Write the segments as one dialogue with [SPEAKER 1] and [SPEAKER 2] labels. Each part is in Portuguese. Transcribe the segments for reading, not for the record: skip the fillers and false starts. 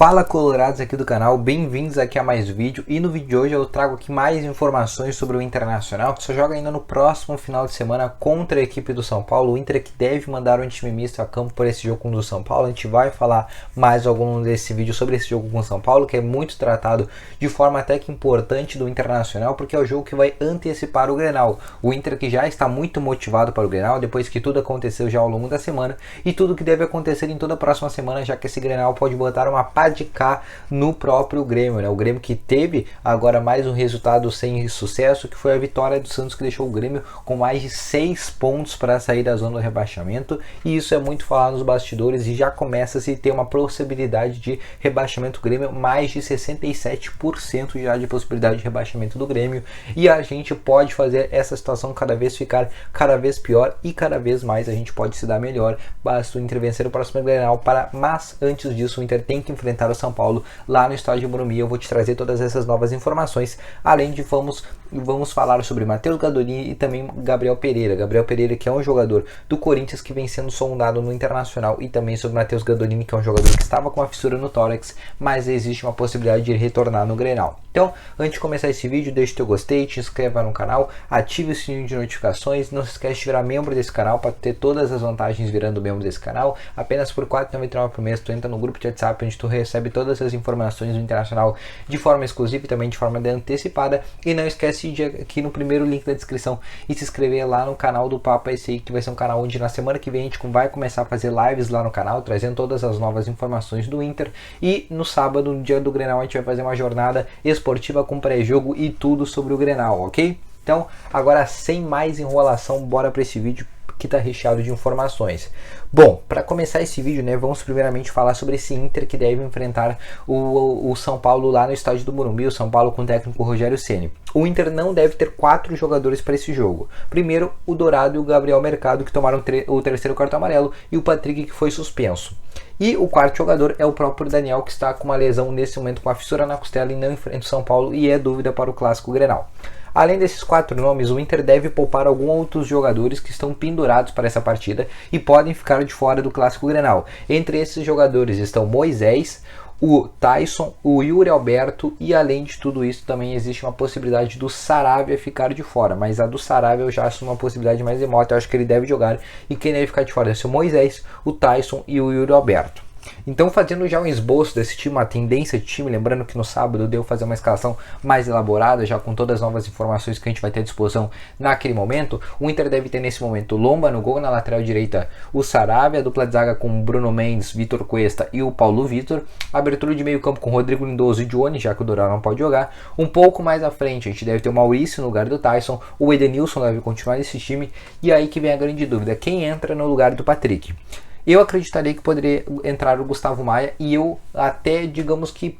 [SPEAKER 1] Fala colorados aqui do canal, bem-vindos aqui a mais vídeo. E no vídeo de hoje eu trago aqui mais informações sobre o Internacional, que só joga ainda no próximo final de semana contra a equipe do São Paulo. O Inter que deve mandar um time misto a campo por esse jogo com o São Paulo. A gente vai falar mais ao longo desse vídeo sobre esse jogo com o São Paulo, que é muito tratado de forma até que importante do Internacional, porque é o jogo que vai antecipar o Grenal. O Inter que já está muito motivado para o Grenal, depois que tudo aconteceu já ao longo da semana, e tudo que deve acontecer em toda a próxima semana, já que esse Grenal pode botar uma pá de cá no próprio Grêmio, né? O Grêmio que teve agora mais um resultado sem sucesso, que foi a vitória do Santos, que deixou o Grêmio com mais de 6 pontos para sair da zona do rebaixamento, e isso é muito falado nos bastidores e já começa a se ter uma possibilidade de rebaixamento do Grêmio, mais de 67% já de possibilidade de rebaixamento do Grêmio, e a gente pode fazer essa situação cada vez ficar cada vez pior e cada vez mais a gente pode se dar melhor. Basta o Inter vencer o próximo Grenal, mas antes disso o Inter tem que enfrentar o São Paulo lá no estádio Morumbi. Eu vou te trazer todas essas novas informações, além de vamos falar sobre Matheus Gadolini e também Gabriel Pereira. Gabriel Pereira, que é um jogador do Corinthians que vem sendo sondado no Internacional, e também sobre Matheus Gadolini, que é um jogador que estava com uma fissura no tórax, mas existe uma possibilidade de ele retornar no Grenal. Então, antes de começar esse vídeo, deixa o teu gostei, te inscreva no canal, ative o sininho de notificações, não se esquece de virar membro desse canal para ter todas as vantagens virando membro desse canal. Apenas por R$ 4,99 por mês tu entra no grupo de WhatsApp, onde tu recebe todas as informações do Internacional de forma exclusiva e também de forma antecipada. E não esquece de ir aqui no primeiro link da descrição e se inscrever lá no canal do Papo SC, que vai ser um canal onde na semana que vem a gente vai começar a fazer lives lá no canal, trazendo todas as novas informações do Inter. E no sábado, no dia do Grenal, a gente vai fazer uma jornada esportiva com pré-jogo e tudo sobre o Grenal, ok? Então, agora sem mais enrolação, bora para esse vídeo que está recheado de informações. Bom, para começar esse vídeo, né, vamos primeiramente falar sobre esse Inter que deve enfrentar o São Paulo lá no estádio do Morumbi, o São Paulo com o técnico Rogério Ceni. O Inter não deve ter 4 jogadores para esse jogo. Primeiro, o Dourado e o Gabriel Mercado, que tomaram o terceiro cartão amarelo, e o Patrick, que foi suspenso. E o quarto jogador é o próprio Daniel, que está com uma lesão nesse momento, com a fissura na costela, e não enfrenta o São Paulo e é dúvida para o clássico Grenal. Além desses 4 nomes, o Inter deve poupar alguns outros jogadores que estão pendurados para essa partida e podem ficar de fora do clássico Grenal. Entre esses jogadores estão Moisés, o Tyson, o Yuri Alberto, e além de tudo isso também existe uma possibilidade do Saravia ficar de fora, mas a do Saravia eu já acho uma possibilidade mais remota. Eu acho que ele deve jogar, e quem deve ficar de fora é o Moisés, o Tyson e o Yuri Alberto. Então, fazendo já um esboço desse time, uma tendência de time, lembrando que no sábado eu devo fazer uma escalação mais elaborada, já com todas as novas informações que a gente vai ter à disposição naquele momento. O Inter deve ter nesse momento o Lomba no gol, na lateral direita o Saravia, a dupla de zaga com Bruno Mendes, Vitor Cuesta e o Paulo Vitor, abertura de meio campo com Rodrigo Lindoso e Johnny, já que o Dourado não pode jogar. Um pouco mais à frente a gente deve ter o Maurício no lugar do Tyson, o Edenilson deve continuar nesse time, e aí que vem a grande dúvida, quem entra no lugar do Patrick? Eu acreditaria que poderia entrar o Gustavo Maia, e eu até, digamos que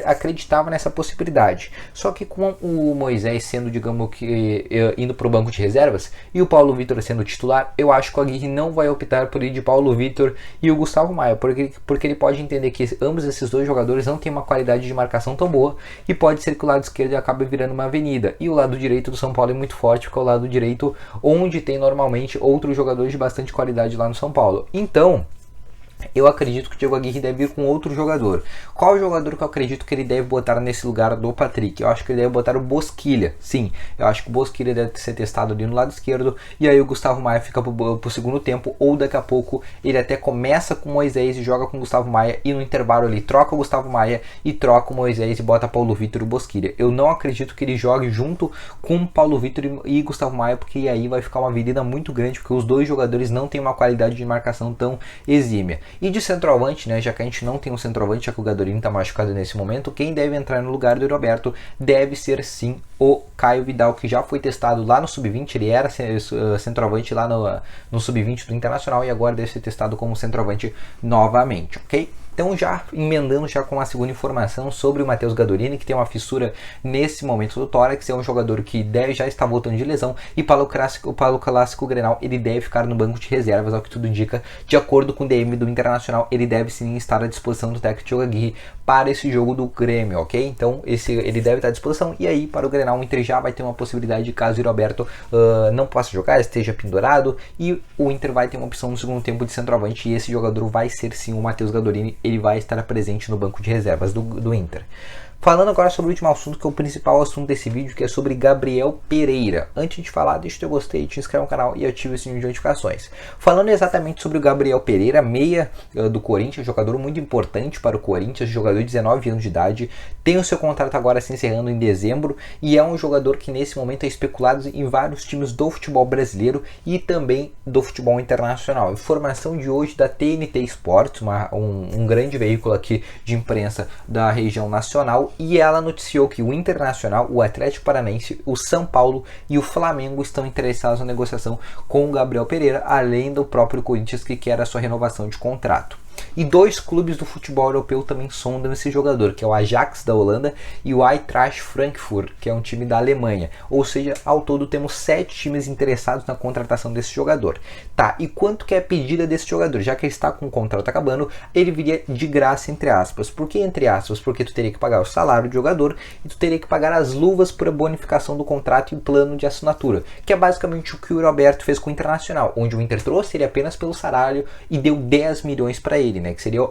[SPEAKER 1] acreditava nessa possibilidade. Só que com o Moisés sendo, digamos que, indo para o banco de reservas e o Paulo Vitor sendo titular, eu acho que o Aguirre não vai optar por ir de Paulo Vitor e o Gustavo Maia, porque ele pode entender que ambos esses dois jogadores não têm uma qualidade de marcação tão boa, e pode ser que o lado esquerdo acabe virando uma avenida, e o lado direito do São Paulo é muito forte, porque é o lado direito onde tem normalmente outros jogadores de bastante qualidade lá no São Paulo. Então, eu acredito que o Diego Aguirre deve ir com outro jogador. Qual o jogador que eu acredito que ele deve botar nesse lugar do Patrick? Eu acho que ele deve botar o Bosquilha. Sim, eu acho que o Bosquilha deve ser testado ali no lado esquerdo, e aí o Gustavo Maia fica pro segundo tempo, ou daqui a pouco ele até começa com o Moisés e joga com o Gustavo Maia, e no intervalo ele troca o Gustavo Maia e troca o Moisés e bota Paulo Vitor e o Bosquilha. Eu não acredito que ele jogue junto com Paulo Vitor e Gustavo Maia, porque aí vai ficar uma avenida muito grande, porque os dois jogadores não têm uma qualidade de marcação tão exímia. E de centroavante, né, já que a gente não tem um centroavante, já que o Gadolini está machucado nesse momento, quem deve entrar no lugar do Roberto deve ser sim o Caio Vidal, que já foi testado lá no Sub-20, ele era centroavante lá no Sub-20 do Internacional, e agora deve ser testado como centroavante novamente, ok? Então, já emendando já com a segunda informação sobre o Matheus Gadolini, que tem uma fissura nesse momento do tórax, é um jogador que já está voltando de lesão, e para o clássico Grenal ele deve ficar no banco de reservas, ao que tudo indica. De acordo com o DM do Internacional, ele deve sim estar à disposição do técnico Diego Aguirre para esse jogo do Grêmio, ok? Então ele deve estar à disposição, e aí para o Grenal o Inter já vai ter uma possibilidade, caso o Roberto não possa jogar, esteja pendurado, e o Inter vai ter uma opção no segundo tempo de centroavante, e esse jogador vai ser sim o Matheus Gadolini. ele vai estar presente no banco de reservas do Inter. Falando agora sobre o último assunto, que é o principal assunto desse vídeo, que é sobre Gabriel Pereira. Antes de falar, deixa o teu gostei, te inscreve no canal e ativa o sininho de notificações. Falando exatamente sobre o Gabriel Pereira, meia do Corinthians, jogador muito importante para o Corinthians, jogador de 19 anos de idade, tem o seu contrato agora se encerrando em dezembro e é um jogador que nesse momento é especulado em vários times do futebol brasileiro e também do futebol internacional. Informação de hoje da TNT Sports, um grande veículo aqui de imprensa da região nacional, e ela noticiou que o Internacional, o Atlético Paranaense, o São Paulo e o Flamengo estão interessados na negociação com o Gabriel Pereira, além do próprio Corinthians, que quer a sua renovação de contrato. E dois clubes do futebol europeu também sondam esse jogador, que é o Ajax da Holanda e o Eintracht Frankfurt, que é um time da Alemanha. Ou seja, ao todo temos 7 times interessados na contratação desse jogador. Tá, e quanto que é a pedida desse jogador? Já que ele está com o contrato acabando, ele viria de graça, entre aspas. Por que entre aspas? Porque tu teria que pagar o salário do jogador e tu teria que pagar as luvas por a bonificação do contrato e o plano de assinatura, que é basicamente o que o Roberto fez com o Internacional, onde o Inter trouxe ele apenas pelo salário e deu 10 milhões para ele, né, que seria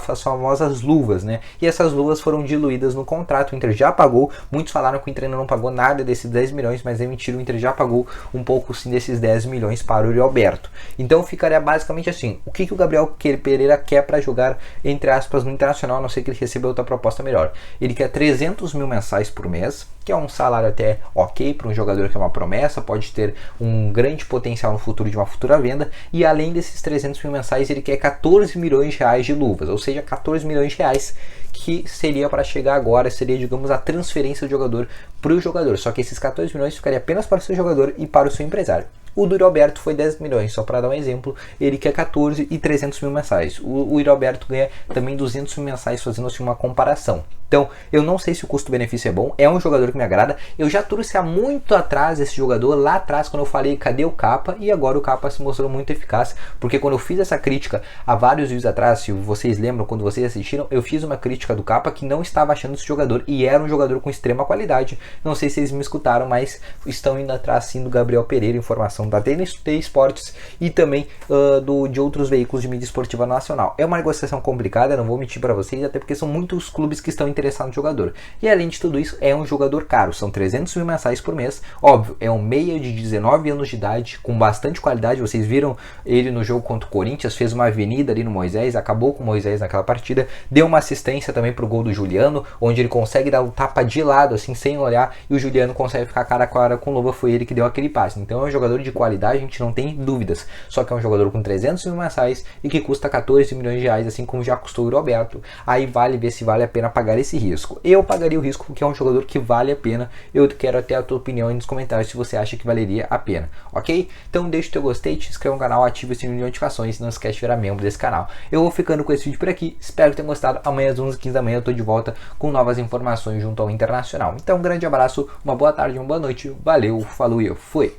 [SPEAKER 1] as famosas luvas, né? E essas luvas foram diluídas no contrato. O Inter já pagou, muitos falaram que o Inter ainda não pagou nada desses 10 milhões, mas é mentira, o Inter já pagou um pouco sim desses 10 milhões para o Roberto. Então ficaria basicamente assim: o que o Gabriel Pereira quer para jogar, entre aspas, no Internacional, a não ser que ele receba outra proposta melhor. Ele quer 300 mil mensais por mês, que é um salário até ok para um jogador que é uma promessa, pode ter um grande potencial no futuro de uma futura venda, e além desses 300 mil mensais, ele quer 14 milhões de reais de luvas, ou seja, 14 milhões de reais que seria para chegar agora, seria, digamos, a transferência do jogador para o jogador, só que esses 14 milhões ficaria apenas para o seu jogador e para o seu empresário. O do Roberto foi 10 milhões, só para dar um exemplo, ele quer 14 e 300 mil mensais. O Roberto ganha também 200 mil mensais, fazendo assim uma comparação. Então, eu não sei se o custo-benefício é bom, é um jogador que me agrada. Eu já trouxe há muito atrás esse jogador, lá atrás quando eu falei cadê o Capa, e agora o Capa se mostrou muito eficaz, porque quando eu fiz essa crítica há vários vídeos atrás, se vocês lembram, quando vocês assistiram, eu fiz uma crítica do Capa que não estava achando esse jogador, e era um jogador com extrema qualidade. Não sei se eles me escutaram, mas estão indo atrás sim do Gabriel Pereira, informação da TNT Sports e também de outros veículos de mídia esportiva nacional. É uma negociação complicada, não vou mentir para vocês, até porque são muitos clubes que estão interessados no jogador. E além de tudo isso, é um jogador caro, são 300 mil mensais por mês. Óbvio, é um meia de 19 anos de idade, com bastante qualidade. Vocês viram ele no jogo contra o Corinthians, fez uma avenida ali no Moisés, acabou com o Moisés naquela partida, deu uma assistência também pro gol do Juliano, onde ele consegue dar um tapa de lado, assim, sem olhar, e o Juliano consegue ficar cara a cara com o luva, foi ele que deu aquele passe. Então é um jogador de qualidade, a gente não tem dúvidas, só que é um jogador com 300 mil mensais e que custa 14 milhões de reais, assim como já custou o Roberto. Aí vale ver se vale a pena pagar esse risco. Eu pagaria o risco porque é um jogador que vale a pena. Eu quero até a tua opinião aí nos comentários se você acha que valeria a pena, ok? Então deixa o teu gostei, te inscreva no canal, ativa o sininho de notificações e não esquece de virar membro desse canal. Eu vou ficando com esse vídeo por aqui, espero que tenham gostado. Amanhã às 11h15 da manhã eu tô de volta com novas informações junto ao Internacional. Então um grande abraço, uma boa tarde, uma boa noite, valeu, falou e eu fui!